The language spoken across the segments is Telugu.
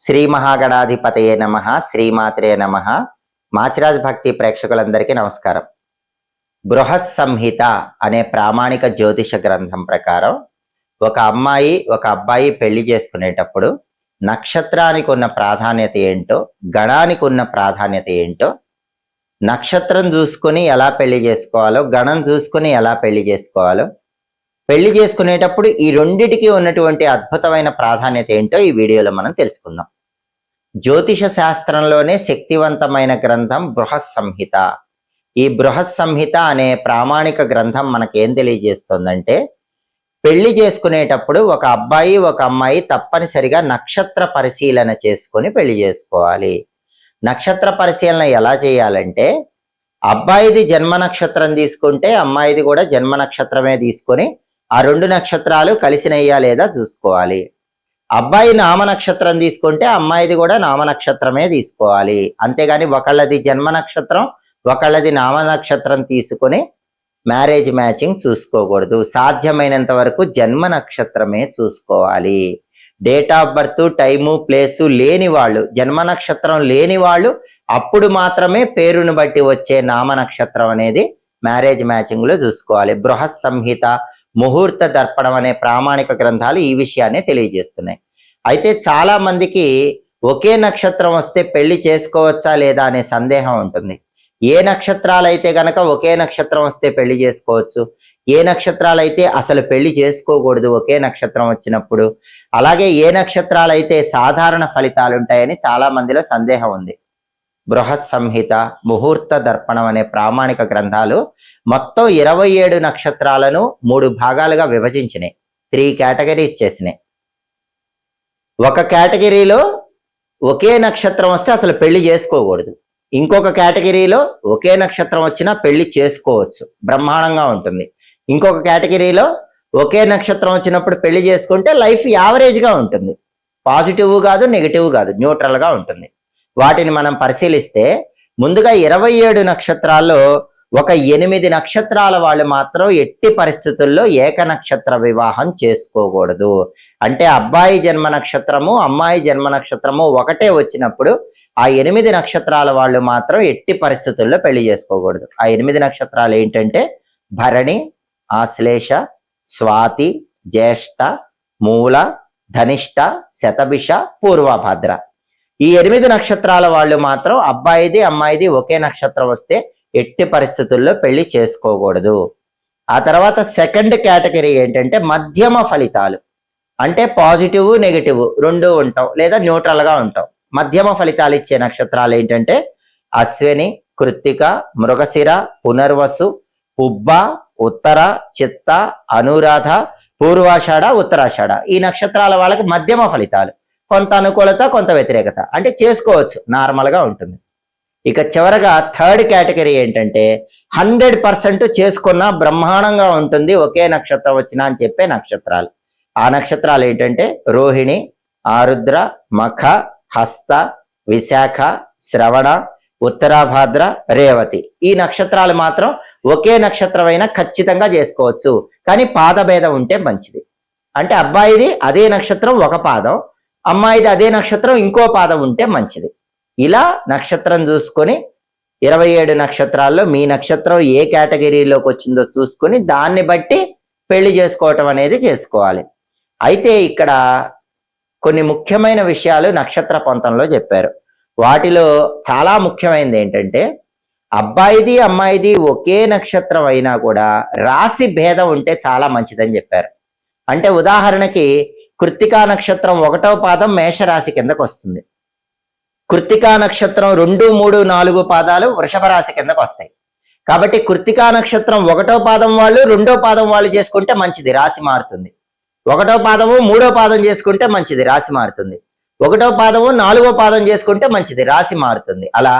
శ్రీ మహాగణాధిపతయే నమః, శ్రీమాత్రే నమః. మాచిరాజ్ భక్తి ప్రేక్షకులందరికీ నమస్కారం. బృహత్ సంహిత అనే ప్రామాణిక జ్యోతిష గ్రంథం ప్రకారం ఒక అమ్మాయి ఒక అబ్బాయి పెళ్లి చేసుకునేటప్పుడు నక్షత్రానికి ఉన్న ప్రాధాన్యత ఏంటో, గణానికి ఉన్న ప్రాధాన్యత ఏంటో, నక్షత్రం చూసుకొని ఎలా పెళ్లి చేసుకోవాలో, గణం చూసుకొని ఎలా పెళ్లి చేసుకోవాలో, పెళ్లి చేసుకునేటప్పుడు ఈ రెండిటికి ఉన్నటువంటి అద్భుతమైన ప్రాధాన్యత ఏంటో ఈ వీడియోలో మనం తెలుసుకుందాం. జ్యోతిష శాస్త్రంలోనే శక్తివంతమైన గ్రంథం బృహత్ సంహిత. ఈ బృహత్ సంహిత అనే ప్రామాణిక గ్రంథం మనకేం తెలియజేస్తుందంటే, పెళ్లి చేసుకునేటప్పుడు ఒక అబ్బాయి ఒక అమ్మాయి తప్పనిసరిగా నక్షత్ర పరిశీలన చేసుకొని పెళ్లి చేసుకోవాలి. నక్షత్ర పరిశీలన ఎలా చేయాలంటే, అబ్బాయిది జన్మ నక్షత్రం తీసుకుంటే అమ్మాయిది కూడా జన్మ నక్షత్రమే తీసుకొని ఆ రెండు నక్షత్రాలు కలిసినయ్యా లేదా చూసుకోవాలి. అబ్బాయి నామ నక్షత్రం తీసుకుంటే అమ్మాయిది కూడా నామ నక్షత్రమే తీసుకోవాలి. అంతేగాని ఒకళ్ళది జన్మ నక్షత్రం ఒకళ్ళది నామ నక్షత్రం తీసుకొని మ్యారేజ్ మ్యాచింగ్ చూసుకోకూడదు. సాధ్యమైనంత వరకు జన్మ నక్షత్రమే చూసుకోవాలి. Date of birth, time, place లేని వాళ్ళు, జన్మ నక్షత్రం లేని వాళ్ళు అప్పుడు మాత్రమే పేరును బట్టి వచ్చే నామ నక్షత్రం అనేది మ్యారేజ్ మ్యాచింగ్ లో చూసుకోవాలి. బృహత్ సంహిత, ముహూర్త దర్పణం అనే ప్రామాణిక గ్రంథాలు ఈ విషయాన్ని తెలియజేస్తున్నాయి. అయితే చాలా మందికి ఒకే నక్షత్రం వస్తే పెళ్లి చేసుకోవచ్చా లేదా అనే సందేహం ఉంటుంది. ఏ నక్షత్రాలు అయితే గనక ఒకే నక్షత్రం వస్తే పెళ్లి చేసుకోవచ్చు, ఏ నక్షత్రాలు అయితే అసలు పెళ్లి చేసుకోకూడదు ఒకే నక్షత్రం వచ్చినప్పుడు, అలాగే ఏ నక్షత్రాలు అయితే సాధారణ ఫలితాలు ఉంటాయని చాలా మందిలో సందేహం ఉంది. బృహత్ సంహిత, ముహూర్త దర్పణం అనే ప్రామాణిక గ్రంథాలు మొత్తం 27 నక్షత్రాలను 3 భాగాలుగా విభజించినాయి. 3 కేటగిరీస్ చేసినాయి. ఒక కేటగిరీలో ఒకే నక్షత్రం వస్తే అసలు పెళ్లి చేసుకోకూడదు, ఇంకొక కేటగిరీలో ఒకే నక్షత్రం వచ్చినా పెళ్లి చేసుకోవచ్చు, బ్రహ్మాండంగా ఉంటుంది. ఇంకొక కేటగిరీలో ఒకే నక్షత్రం వచ్చినప్పుడు పెళ్లి చేసుకుంటే లైఫ్ యావరేజ్గా ఉంటుంది, పాజిటివ్ కాదు నెగిటివ్ కాదు, న్యూట్రల్గా ఉంటుంది. వాటిని మనం పరిశీలిస్తే ముందుగా 27 నక్షత్రాల్లో ఒక 8 నక్షత్రాల వాళ్ళు మాత్రం ఎట్టి పరిస్థితుల్లో ఏక నక్షత్ర వివాహం చేసుకోకూడదు. అంటే అబ్బాయి జన్మ నక్షత్రము అమ్మాయి జన్మ నక్షత్రము ఒకటే వచ్చినప్పుడు ఆ 8 నక్షత్రాల వాళ్ళు మాత్రం ఎట్టి పరిస్థితుల్లో పెళ్లి చేసుకోకూడదు. ఆ 8 నక్షత్రాలు ఏంటంటే భరణి, ఆశ్లేష, స్వాతి, జ్యేష్ఠ, మూల, ధనిష్ట, శతభిష, పూర్వభద్ర. ఈ 8 నక్షత్రాల వాళ్ళు మాత్రం అబ్బాయిది అమ్మాయిది ఒకే నక్షత్రం వస్తే ఎట్టి పరిస్థితుల్లో పెళ్లి చేసుకోకూడదు. ఆ తర్వాత సెకండ్ కేటగిరీ ఏంటంటే మధ్యమ ఫలితాలు. అంటే పాజిటివ్ నెగిటివ్ రెండు ఉంటాం లేదా న్యూట్రల్ గా ఉంటాం. మధ్యమ ఫలితాలు ఇచ్చే నక్షత్రాలు ఏంటంటే అశ్విని, కృత్తిక, మృగశిర, పునర్వసు, పుబ్బ, ఉత్తర, చిత్త, అనురాధ, పూర్వాషాఢ, ఉత్తరాషాఢ. ఈ నక్షత్రాల వాళ్ళకి మధ్యమ ఫలితాలు, కొంత అనుకూలత కొంత వ్యతిరేకత, అంటే చేసుకోవచ్చు, నార్మల్ గా ఉంటుంది. ఇక చివరగా థర్డ్ కేటగిరీ ఏంటంటే 100% చేసుకున్నా బ్రహ్మాండంగా ఉంటుంది ఒకే నక్షత్రం వచ్చినా అని చెప్పే నక్షత్రాలు. ఆ నక్షత్రాలు ఏంటంటే రోహిణి, ఆరుద్ర, మఖ, హస్త, విశాఖ, శ్రవణ, ఉత్తరాభాద్ర, రేవతి. ఈ నక్షత్రాలు మాత్రం ఒకే నక్షత్రమైనా ఖచ్చితంగా చేసుకోవచ్చు, కానీ పాదభేదం ఉంటే మంచిది. అంటే అబ్బాయిది అదే నక్షత్రం ఒక పాదం, అమ్మాయిది అదే నక్షత్రం ఇంకో పాదం ఉంటే మంచిది. ఇలా నక్షత్రం చూసుకొని 27 నక్షత్రాల్లో మీ నక్షత్రం ఏ కేటగిరీలోకి వచ్చిందో చూసుకొని దాన్ని బట్టి పెళ్లి చేసుకోవటం అనేది చేసుకోవాలి. అయితే ఇక్కడ కొన్ని ముఖ్యమైన విషయాలు నక్షత్ర పొంతంలో చెప్పారు. వాటిలో చాలా ముఖ్యమైనది ఏంటంటే అబ్బాయిది అమ్మాయిది ఒకే నక్షత్రం అయినా కూడా రాశి భేదం ఉంటే చాలా మంచిదని చెప్పారు. అంటే ఉదాహరణకి కృత్తికా నక్షత్రం 1వ పాదం మేషరాశి కిందకు వస్తుంది, కృత్తికా నక్షత్రం 2, 3, 4 పాదాలు వృషభ రాశి కిందకు వస్తాయి. కాబట్టి కృత్తికా నక్షత్రం 1వ పాదం వాళ్ళు 2వ పాదం వాళ్ళు చేసుకుంటే మంచిది, రాశి మారుతుంది. 1వ పాదము 3వ పాదం చేసుకుంటే మంచిది, రాశి మారుతుంది. 1వ పాదము 4వ పాదం చేసుకుంటే మంచిది, రాశి మారుతుంది. అలా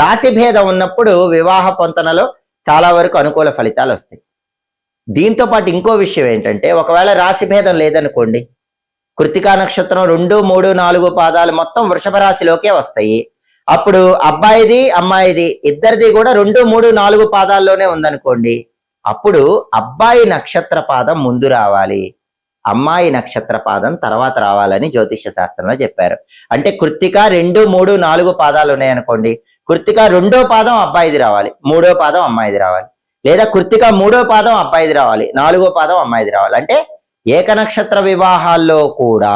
రాశి భేదం ఉన్నప్పుడు వివాహ పొంతనలో చాలా వరకు అనుకూల ఫలితాలు వస్తాయి. దీంతో పాటు ఇంకో విషయం ఏంటంటే ఒకవేళ రాశి భేదం లేదనుకోండి, కృత్తికా నక్షత్రం 2, 3, 4 పాదాలు మొత్తం వృషభ రాశిలోకే వస్తాయి. అప్పుడు అబ్బాయిది అమ్మాయిది ఇద్దరిది కూడా 2, 3, 4 పాదాల్లోనే ఉందనుకోండి, అప్పుడు అబ్బాయి నక్షత్ర పాదం ముందు రావాలి, అమ్మాయి నక్షత్ర పాదం తర్వాత రావాలని జ్యోతిష్య శాస్త్రంలో చెప్పారు. అంటే కృత్తిక 2, 3, 4 పాదాలు ఉన్నాయనుకోండి, కృత్తిక 2వ పాదం అబ్బాయిది రావాలి, 3వ పాదం అమ్మాయిది రావాలి. లేదా కృత్తిక 3వ పాదం అబ్బాయిది రావాలి, 4వ పాదం అమ్మాయిది రావాలి. అంటే ఏక నక్షత్ర వివాహాల్లో కూడా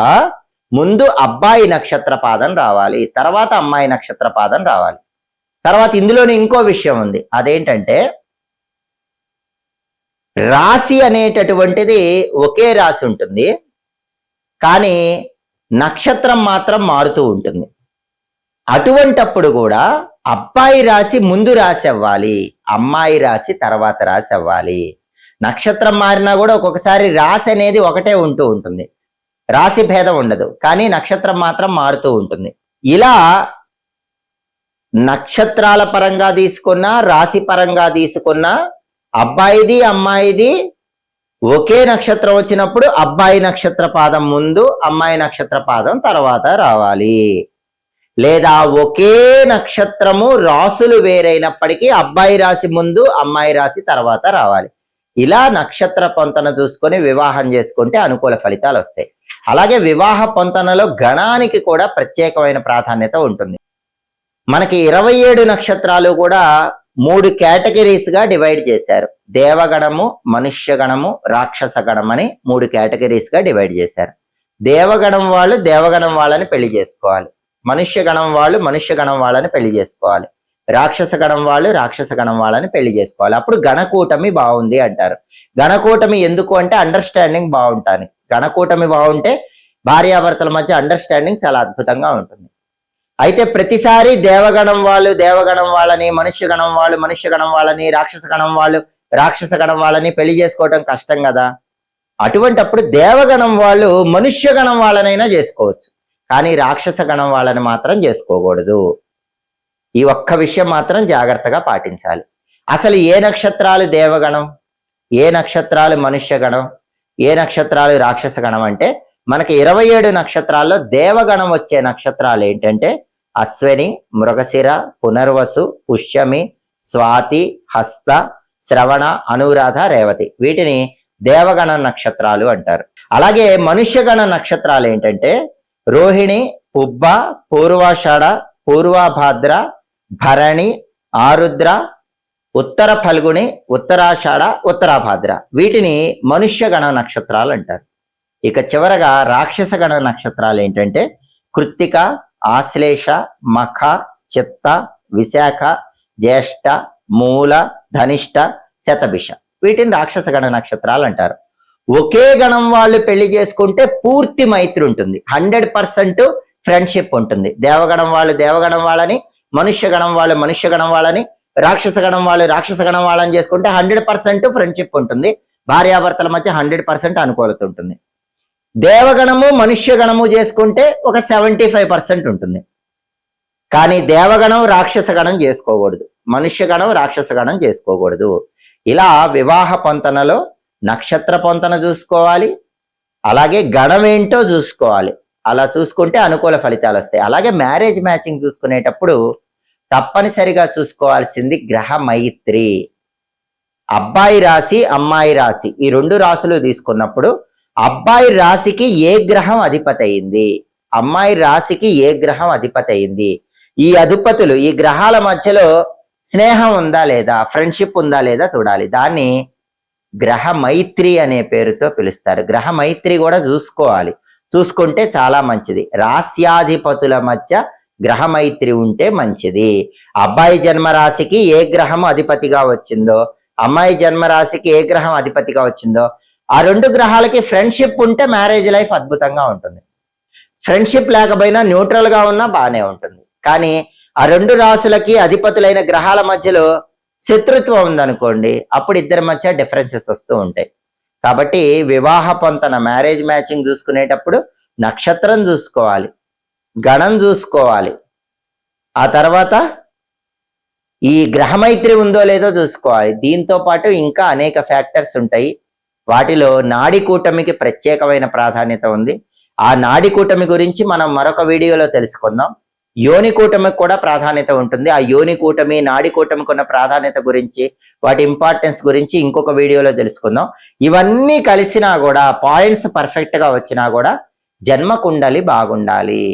ముందు అబ్బాయి నక్షత్ర పాదం రావాలి, తర్వాత అమ్మాయి నక్షత్ర పాదం రావాలి. తర్వాత ఇందులోనే ఇంకో విషయం ఉంది, అదేంటంటే రాశి అనేటటువంటిది ఒకే రాశి ఉంటుంది, కానీ నక్షత్రం మాత్రం మారుతూ ఉంటుంది. అటువంటప్పుడు కూడా అబ్బాయి రాశి ముందు రాశి అవ్వాలి, అమ్మాయి రాశి తర్వాత రాశి అవ్వాలి. నక్షత్రం మారినా కూడా ఒక్కొక్కసారి రాశి అనేది ఒకటే ఉంటూ ఉంటుంది, రాశి భేదం ఉండదు, కానీ నక్షత్రం మాత్రం మారుతూ ఉంటుంది. ఇలా నక్షత్రాల పరంగా తీసుకున్నా రాశి పరంగా తీసుకున్నా అబ్బాయిది అమ్మాయిది ఒకే నక్షత్రం వచ్చినప్పుడు అబ్బాయి నక్షత్ర పాదం ముందు అమ్మాయి నక్షత్ర పాదం తర్వాత రావాలి. లేదా ఒకే నక్షత్రము రాసులు వేరైనప్పటికీ అబ్బాయి రాశి ముందు అమ్మాయి రాశి తర్వాత రావాలి. ఇలా నక్షత్ర పొంతన చూసుకొని వివాహం చేసుకుంటే అనుకూల ఫలితాలు వస్తాయి. అలాగే వివాహ పొంతనలో గణానికి కూడా ప్రత్యేకమైన ప్రాధాన్యత ఉంటుంది. మనకి 27 నక్షత్రాలు కూడా 3 కేటగిరీస్ గా డివైడ్ చేశారు. దేవగణము, మనుష్యగణము, రాక్షస గణం అని 3 కేటగిరీస్ గా డివైడ్ చేశారు. దేవగణం వాళ్ళు దేవగణం వాళ్ళని పెళ్లి చేసుకోవాలి, మనుష్యగణం వాళ్ళు మనుష్యగణం వాళ్ళని పెళ్లి చేసుకోవాలి, రాక్షస గణం వాళ్ళు రాక్షస గణం వాళ్ళని పెళ్లి చేసుకోవాలి. అప్పుడు గణకూటమి బాగుంది అంటారు. గణకూటమి ఎందుకు అంటే అండర్స్టాండింగ్ బాగుంటాను. గణకూటమి బాగుంటే భార్యాభర్తల మధ్య అండర్స్టాండింగ్ చాలా అద్భుతంగా ఉంటుంది. అయితే ప్రతిసారి దేవగణం వాళ్ళు దేవగణం వాళ్ళని, మనుష్యగణం వాళ్ళు మనుష్యగణం వాళ్ళని, రాక్షస గణం వాళ్ళు రాక్షస గణం వాళ్ళని పెళ్లి చేసుకోవటం కష్టం కదా. అటువంటప్పుడు దేవగణం వాళ్ళు మనుష్యగణం వాళ్ళనైనా చేసుకోవచ్చు, కానీ రాక్షస గణం వాళ్ళని మాత్రం చేసుకోకూడదు. ఈ ఒక్క విషయం మాత్రం జాగ్రత్తగా పాటించాలి. అసలు ఏ నక్షత్రాలు దేవగణం, ఏ నక్షత్రాలు మనుష్యగణం, ఏ నక్షత్రాలు రాక్షస గణం అంటే మనకి 27 నక్షత్రాల్లో దేవగణం వచ్చే నక్షత్రాలు ఏంటంటే అశ్విని, మృగశిర, పునర్వసు, పుష్యమి, స్వాతి, హస్త, శ్రవణ, అనురాధ, రేవతి. వీటిని దేవగణ నక్షత్రాలు అంటారు. అలాగే మనుష్యగణ నక్షత్రాలు ఏంటంటే రోహిణి, పుబ్బ, పూర్వాషాఢ, పూర్వభాద్ర, భరణి, ఆరుద్ర, ఉత్తర ఫల్గుని, ఉత్తరాషాఢ, ఉత్తరాభాద్ర. వీటిని మనుష్యగణ నక్షత్రాలు అంటారు. ఇక చివరగా రాక్షస గణ నక్షత్రాలు ఏంటంటే కృత్తిక, ఆశ్లేష, మఖ, చిత్త, విశాఖ, జ్యేష్ఠ, మూల, ధనిష్ట, శతభిష. వీటిని రాక్షస గణ నక్షత్రాలు అంటారు. ఒకే గణం వాళ్ళు పెళ్లి చేసుకుంటే పూర్తి మైత్రి ఉంటుంది, 100% ఫ్రెండ్షిప్ ఉంటుంది. దేవగణం వాళ్ళు దేవగణం వాళ్ళని, మనుష్యగణం వాళ్ళు మనుష్యగణం వాళ్ళని, రాక్షస గణం వాళ్ళు రాక్షస గణం వాళ్ళని చేసుకుంటే 100% ఫ్రెండ్షిప్ ఉంటుంది, భార్యాభర్తల మధ్య 100% అనుకూలత ఉంటుంది. దేవగణము మనుష్యగణము చేసుకుంటే ఒక 75% ఉంటుంది. కానీ దేవగణం రాక్షస గణం చేసుకోకూడదు, మనుష్యగణం రాక్షస గణం చేసుకోకూడదు. ఇలా వివాహ పొంతనలో నక్షత్ర పొంతన చూసుకోవాలి, అలాగే గణం ఏంటో చూసుకోవాలి. అలా చూసుకుంటే అనుకూల ఫలితాలు వస్తాయి. అలాగే మ్యారేజ్ మ్యాచింగ్ చూసుకునేటప్పుడు తప్పనిసరిగా చూసుకోవాల్సింది గ్రహ మైత్రి. అబ్బాయి రాశి అమ్మాయి రాశి ఈ 2 రాశులు తీసుకున్నప్పుడు అబ్బాయి రాశికి ఏ గ్రహం అధిపతి అయింది, అమ్మాయి రాశికి ఏ గ్రహం అధిపతి అయింది, ఈ అధిపతులు ఈ గ్రహాల మధ్యలో స్నేహం ఉందా లేదా, ఫ్రెండ్షిప్ ఉందా లేదా చూడాలి. దాన్ని గ్రహ మైత్రి అనే పేరుతో పిలుస్తారు. గ్రహ మైత్రి కూడా చూసుకోవాలి, చూసుకుంటే చాలా మంచిది. రాశ్యాధిపతుల మధ్య గ్రహ మైత్రి ఉంటే మంచిది. అబ్బాయి జన్మరాశికి ఏ గ్రహం అధిపతిగా వచ్చిందో, అమ్మాయి జన్మరాశికి ఏ గ్రహం అధిపతిగా వచ్చిందో, ఆ 2 గ్రహాలకి ఫ్రెండ్షిప్ ఉంటే మ్యారేజ్ లైఫ్ అద్భుతంగా ఉంటుంది. ఫ్రెండ్షిప్ లేకపోయినా న్యూట్రల్ గా ఉన్నా బాగానే ఉంటుంది. కానీ ఆ 2 రాశులకి అధిపతులైన గ్రహాల మధ్యలో శత్రుత్వం ఉందనుకోండి, అప్పుడు ఇద్దరి మధ్య డిఫరెన్సెస్ వస్తూ ఉంటాయి. కాబట్టి వివాహ పొంతన మ్యారేజ్ మ్యాచింగ్ చూసుకునేటప్పుడు నక్షత్రం చూసుకోవాలి, గణం చూసుకోవాలి, ఆ తర్వాత ఈ గ్రహమైత్రి ఉందో లేదో చూసుకోవాలి. దీంతో పాటు ఇంకా అనేక ఫ్యాక్టర్స్ ఉంటాయి. వాటిలో నాడి కూటమికి ప్రత్యేకమైన ప్రాధాన్యత ఉంది. ఆ నాడి కూటమి గురించి మనం మరొక వీడియోలో తెలుసుకుందాం. యోని కూటమికి కూడా ప్రాధాన్యత ఉంటుంది. ఆ యోని కూటమి, నాడి కూటమికి ఉన్న ప్రాధాన్యత గురించి, వాటి ఇంపార్టెన్స్ గురించి ఇంకొక వీడియోలో తెలుసుకుందాం. ఇవన్నీ కలిసినా కూడా పాయింట్స్ పర్ఫెక్ట్ గా వచ్చినా కూడా జన్మ కుండలి బాగుండాలి.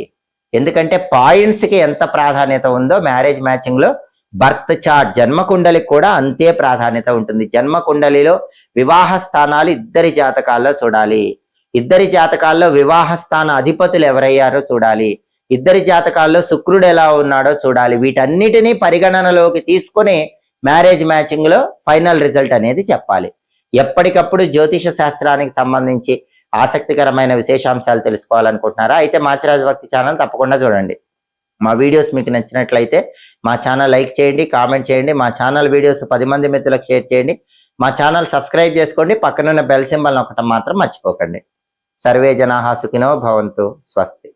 ఎందుకంటే పాయింట్స్ కి ఎంత ప్రాధాన్యత ఉందో marriage matching low birth chart జన్మ కుండలికి కూడా అంతే ప్రాధాన్యత ఉంటుంది. జన్మ కుండలిలో వివాహ స్థానాలు ఇద్దరి జాతకాల్లో చూడాలి. ఇద్దరి జాతకాల్లో వివాహ స్థాన అధిపతులు ఎవరయ్యారో చూడాలి. ఇద్దరి జాతకాల్లో శుక్రుడు ఎలా ఉన్నాడో చూడాలి. వీటన్నిటినీ పరిగణనలోకి తీసుకొని మ్యారేజ్ మ్యాచింగ్ లో ఫైనల్ రిజల్ట్ అనేది చెప్పాలి. ఎప్పటికప్పుడు జ్యోతిష శాస్త్రానికి సంబంధించి ఆసక్తికరమైన విశేషాంశాలు తెలుసుకోవాలనుకుంటున్నారా? అయితే మాచిరాజ్ భక్తి ఛానల్ తప్పకుండా చూడండి. మా వీడియోస్ మీకు నచ్చినట్లయితే మా ఛానల్ లైక్ చేయండి, కామెంట్ చేయండి. మా ఛానల్ వీడియోస్ 10 మంది మిత్రులకు షేర్ చేయండి. మా ఛానల్ సబ్స్క్రైబ్ చేసుకోండి. పక్కనున్న బెల్ సింబల్ నొక్కటం మాత్రం మర్చిపోకండి. సర్వే జనాః సుఖినో భవంతు. స్వస్తి.